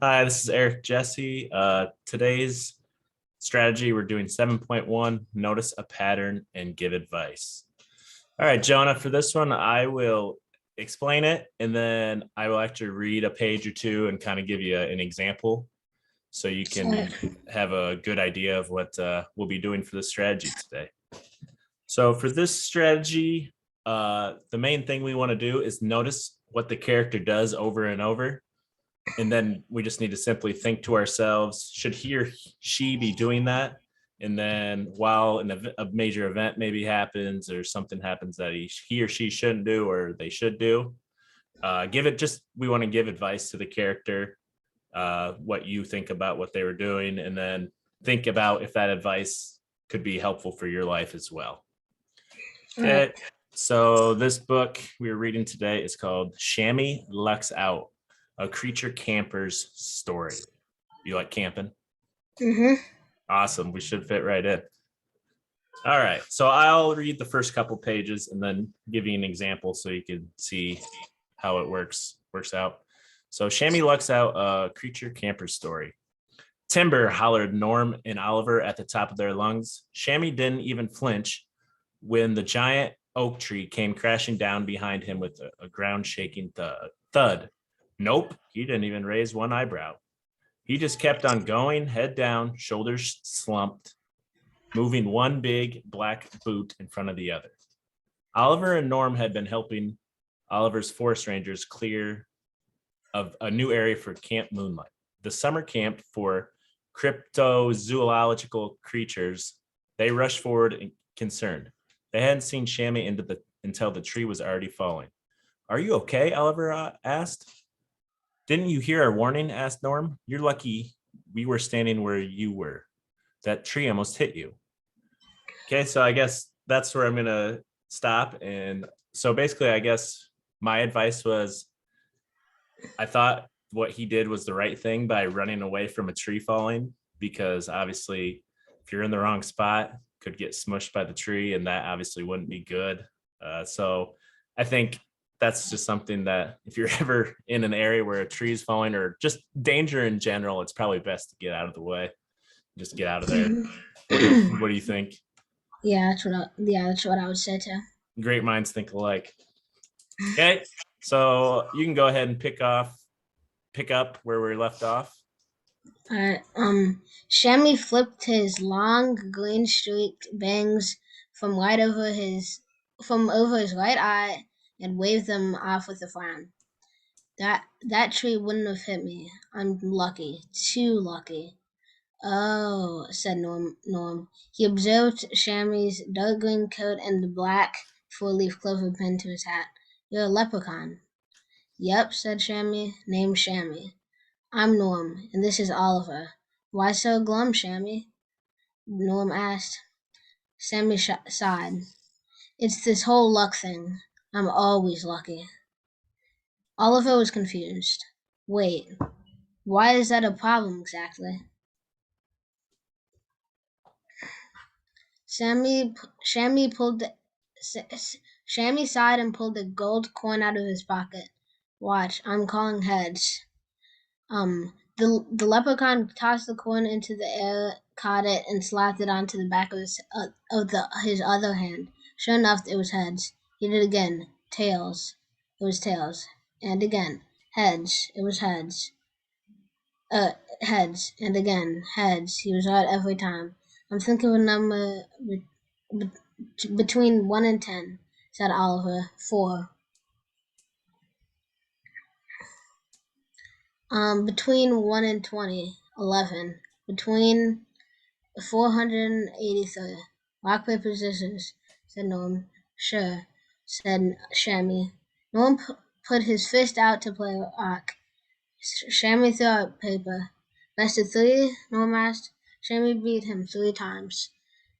Hi, this is Eric Jesse. Today's strategy, we're doing 7.1, notice a pattern and give advice. All right, Jonah, for this one, I will explain it and then I will actually read a page or two and kind of give you an example so you can Alright. have a good idea of what we'll be doing for the strategy today. So for this strategy, the main thing we want to do is notice what the character does over and over, and then we just need to simply think to ourselves, should he or she be doing that? And then while a major event maybe happens or something happens that he or she shouldn't do or they should do, we want to give advice to the character, what you think about what they were doing, and then think about if that advice could be helpful for your life as well. Alright. Okay, so this book we were reading today is called Shammy Lucks Out, a creature camper's story. You like camping? Mm-hmm. Awesome. We should fit right in. All right. So I'll read the first couple pages and then give you an example so you can see how it works out. So Shammy Lucks Out, a creature camper story. Timber, hollered Norm and Oliver at the top of their lungs. Shammy didn't even flinch when the giant oak tree came crashing down behind him with a ground shaking thud. Nope, he didn't even raise one eyebrow. He just kept on going, head down, shoulders slumped, moving one big black boot in front of the other. Oliver and Norm had been helping Oliver's forest rangers clear of a new area for Camp Moonlight, the summer camp for cryptozoological creatures. They rushed forward and concerned. They hadn't seen Shammy until the tree was already falling. Are you okay? Oliver asked. Didn't you hear our warning? Asked Norm. You're lucky we were standing where you were. That tree almost hit you. Okay, so I guess that's where I'm going to stop. And so basically, I guess my advice was I thought what he did was the right thing by running away from a tree falling, because obviously, if you're in the wrong spot, could get smushed by the tree, and that obviously wouldn't be good. So I think that's just something that if you're ever in an area where a tree is falling or just danger in general, it's probably best to get out of the way. Just get out of there. What do you think? That's what I would say too. Great minds think alike. Okay, so you can go ahead and pick up where we left off. Shammy flipped his long, green-streaked bangs from from over his right eye and waved them off with a frown. That tree wouldn't have hit me. I'm lucky, too lucky. Oh, said Norm. He observed Shammy's dark green coat and the black four-leaf clover pinned to his hat. You're a leprechaun. Yep, said Shammy. Name's Shammy. I'm Norm, and this is Oliver. Why so glum, Shammy? Norm asked. Sammy sighed. It's this whole luck thing. I'm always lucky. Oliver was confused. Wait, why is that a problem exactly? Sammy Shammy pulled the, Shammy sighed and pulled a gold coin out of his pocket. Watch, I'm calling heads. The leprechaun tossed the coin into the air, caught it, and slapped it onto the back of his other hand. Sure enough, it was heads. He did it again. Tails. It was tails. And again. Heads. It was heads. Heads. And again. Heads. He was right every time. I'm thinking of a number between 1 and 10, said Oliver. 4. Between 1 and 20, 11. Between 483. Rock, paper, scissors, said Norm. Sure, said Shammy. Norm put his fist out to play rock. Shammy threw out paper. Best of 3? Norm asked. Shammy beat him 3 times.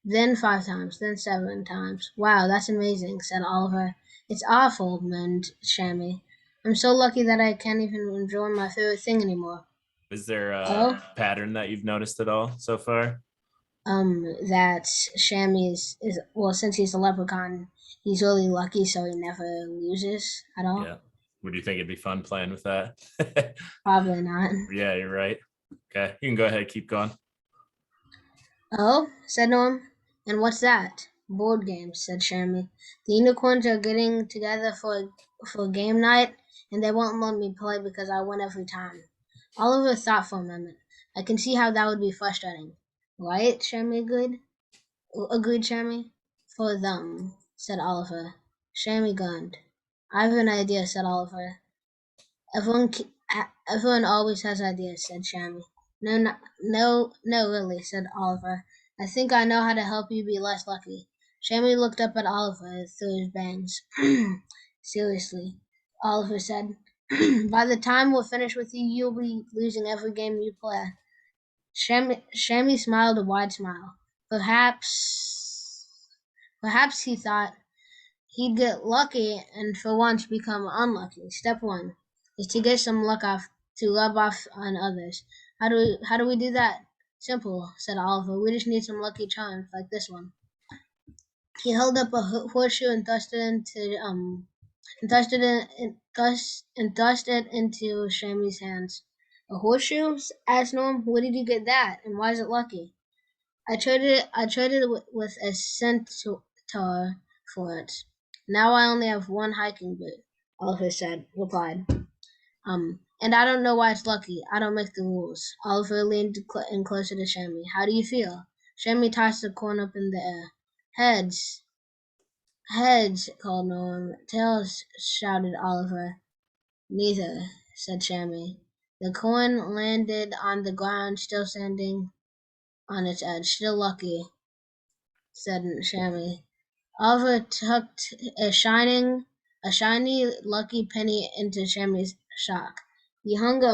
Then 5 times. Then 7 times. Wow, that's amazing, said Oliver. It's awful, moaned Shammy. I'm so lucky that I can't even enjoy my favorite thing anymore. Is there a Oh, pattern that you've noticed at all so far? that Shammy is well, since he's a leprechaun, he's really lucky, so he never loses at all. Yeah. Would you think it'd be fun playing with that? Probably not. Yeah, you're right. Okay, you can go ahead, keep going. Oh, said Norm. And what's that? Board games, said Shermie. The unicorns are getting together for game night, and they won't let me play because I win every time. Oliver thought for a moment. I can see how that would be frustrating. Right? Shermie agreed Shermie. For them, said Oliver. Shermie grinned. I have an idea, said Oliver. Everyone always has ideas, said Shammy. No, really, said Oliver. I think I know how to help you be less lucky. Shammy looked up at Oliver through his bangs. Seriously, Oliver said. By the time we're finished with you, you'll be losing every game you play. Shammy smiled a wide smile. Perhaps he thought he'd get lucky and for once become unlucky. Step one is to get some luck off to rub off on others. How do we do that? Simple, said Oliver. We just need some lucky charms like this one. He held up a horseshoe and thrust it into Shammy's hands. A horseshoe? Asked Norm. Where did you get that? And why is it lucky? I traded it with a centaur for it. Now I only have one hiking boot, Oliver replied. And I don't know why it's lucky. I don't make the rules. Oliver leaned in closer to Shammy. How do you feel? Shammy tossed the coin up in the air. Heads. Heads, called Norm. Tails, shouted Oliver. Neither, said Shammy. The coin landed on the ground, still standing on its edge. Still lucky, said Shammy. Oliver tucked a shiny, lucky penny into Shammy's sock. He's hung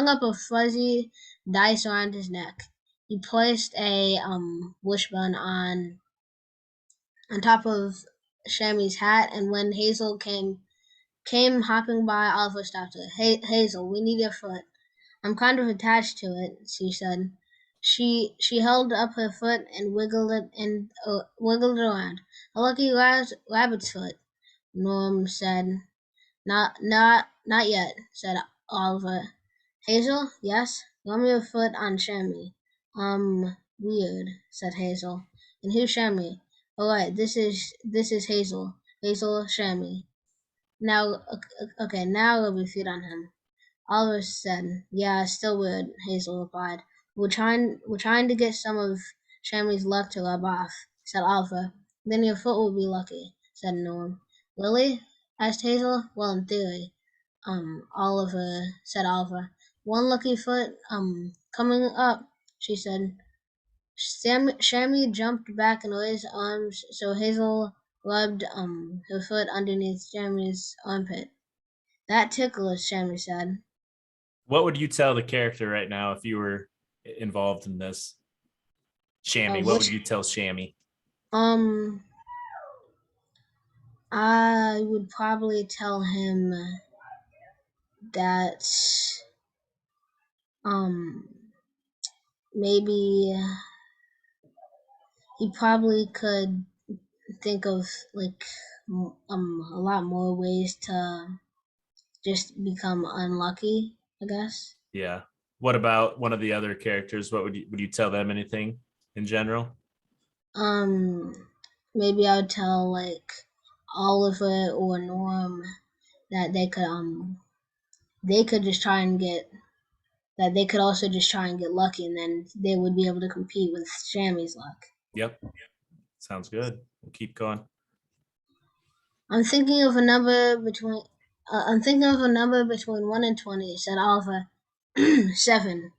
up a fuzzy dice around his neck. He placed a wishbone on top of Shammy's hat, and when Hazel came hopping by, Oliver stopped her. Hey, Hazel, we need your foot. I'm kind of attached to it, she said. She held up her foot and wiggled it around. A lucky rabbit's foot, Norm said. Not yet, said Oliver. Hazel, yes, rub your foot on Shammy. Weird, said Hazel. And who's Shammy? All right, this is Hazel. Hazel Shammy. Now, okay, now rub your feet on him. Oliver said. Yeah, still weird, Hazel replied. We're trying to get some of Shammy's luck to rub off, said Oliver. Then your foot will be lucky, said Norm. Really? Asked Hazel. Well, in theory, said Oliver. One lucky foot, coming up, she said. Shammy jumped back and raised arms so Hazel rubbed, her foot underneath Shammy's armpit. That tickles, Shammy said. What would you tell the character right now if you were involved in this? Shammy, what would you tell Shammy? I would probably tell him that maybe he probably could think of like a lot more ways to just become unlucky, I guess. Yeah. What about one of the other characters? What would you tell them anything in general? Maybe I would tell like Oliver or Norm that they could just try and get that they could also just try and get lucky, and then they would be able to compete with Shammy's luck. Yep. Sounds good. We'll keep going. I'm thinking of a number between 1 and 20, said Oliver. 7.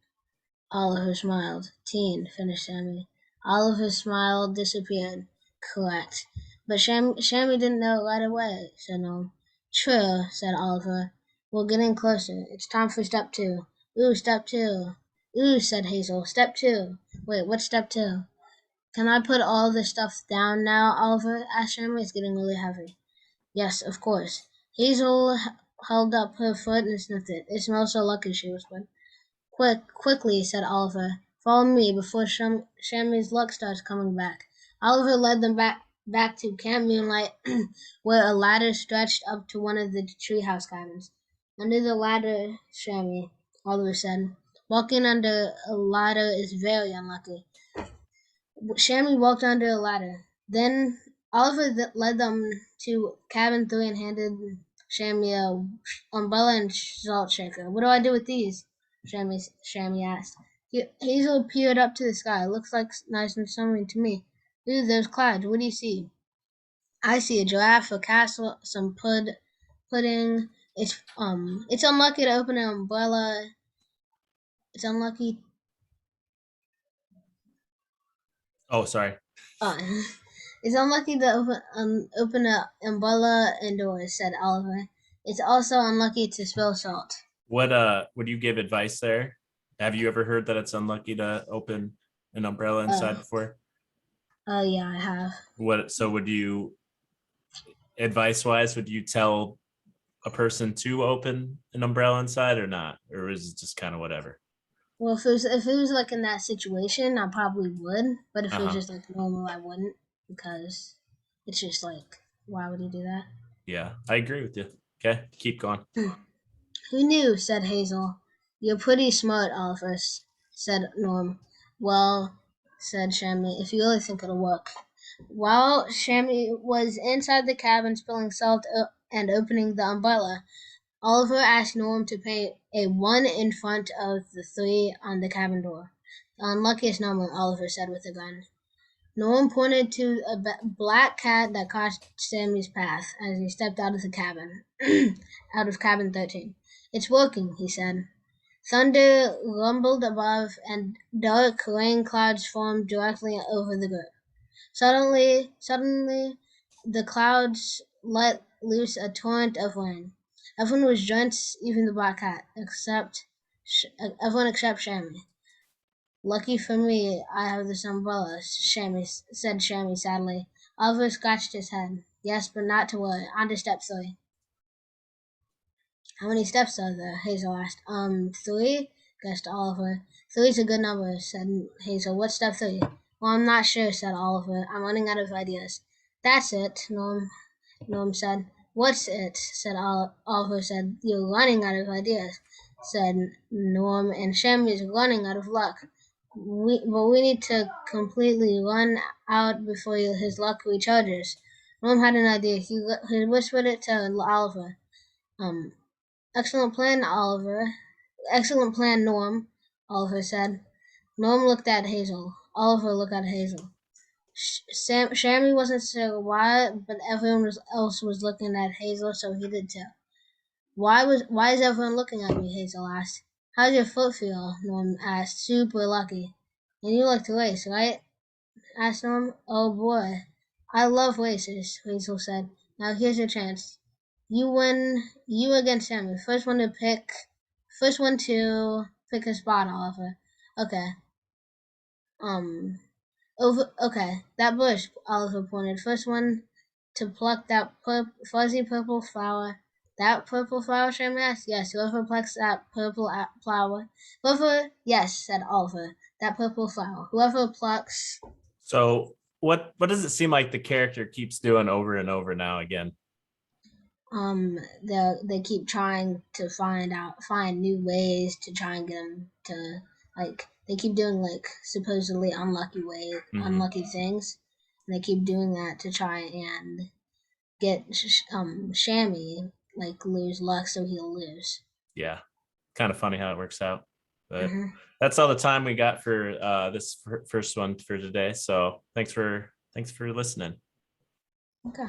Oliver smiled. Teen, finished Shammy. Oliver's smile disappeared. Correct. But Shammy didn't know it right away, said Norm. True, said Oliver. We're getting closer. It's time for step 2. Ooh, step 2. Ooh, said Hazel. Step 2. Wait, what's step 2? Can I put all this stuff down now, Oliver? Asked Shammy. It's getting really heavy. Yes, of course. Hazel held up her foot and sniffed it. It smells so lucky, she whispered. Quickly, said Oliver. Follow me before Shammy's luck starts coming back. Oliver led them back back to Camp Moonlight, where a ladder stretched up to one of the treehouse cabins. Under the ladder, Shammy, Oliver said. Walking under a ladder is very unlucky. Shammy walked under a ladder. Then Oliver led them to cabin 3 and handed Shammy a umbrella and salt shaker. What do I do with these? Shammy asked. Hazel peered up to the sky. Looks like nice and sunny to me. Ooh, those clouds. What do you see? I see a giraffe, a castle, some pudding. It's unlucky to open an umbrella. It's unlucky. Oh, sorry. Uh, it's unlucky to open an umbrella indoors," said Oliver. "It's also unlucky to spill salt." What would you give advice there? Have you ever heard that it's unlucky to open an umbrella inside before? Yeah, I have. Would you, advice wise, would you tell a person to open an umbrella inside or not? Or is it just kind of whatever? Well, if it was like in that situation, I probably would. But if it was Uh-huh. just like normal, I wouldn't because it's just like, why would you do that? Yeah, I agree with you. Okay, keep going. Who knew? Said Hazel. You're pretty smart, Oliver, said Norm. Well, said Shammy, if you really think it'll work. While Shammy was inside the cabin spilling salt and opening the umbrella, Oliver asked Norm to paint a 1 in front of the 3 on the cabin door. The unluckiest number, Oliver said with a gun. Norm pointed to a black cat that crossed Sammy's path as he stepped out of the cabin, out of cabin 13. It's working, he said. Thunder rumbled above, and dark rain clouds formed directly over the group. Suddenly, the clouds let loose a torrent of rain. Everyone was drenched, even the black cat, everyone except Shammy. Lucky for me, I have this umbrella, said Shammy sadly. Oliver scratched his head. Yes, but not to worry. On to step 3. How many steps are there? Hazel asked. 3, guessed Oliver. 3's a good number, said Hazel. What's step 3? Well, I'm not sure, said Oliver. I'm running out of ideas. That's it, Norm said. What's it? said Oliver said. You're running out of ideas, said Norm, and Shammy's running out of luck. But we need to completely run out before his luck recharges. Norm had an idea. He whispered it to Oliver. Um, Excellent plan, Oliver. Excellent plan, Norm, Oliver said. Norm looked at Hazel. Oliver looked at Hazel. Shammy wasn't sure why, but everyone else was looking at Hazel, so he did too. Why is everyone looking at me? Hazel asked. How's your foot feel? Norm asked. Super lucky. And you like to race, right? Asked Norm. Oh boy. I love races, Hazel said. Now here's your chance. You win. You against Sammy. First one to pick a spot, Oliver. Okay. Um. Okay. That bush, Oliver pointed. First one to pluck that fuzzy purple flower. That purple flower, Shammy asked. Yes. Whoever plucks that purple flower. Whoever. Yes, said Oliver. That purple flower. Whoever plucks. So what does it seem like the character keeps doing over and over now again? They keep trying to find new ways to try and get them to, like, they keep doing like supposedly unlucky things, and they keep doing that to try and get Shammy like lose luck so he'll lose. Yeah, kind of funny how it works out. But Hmm. that's all the time we got for this first one for today. So thanks for listening. Okay.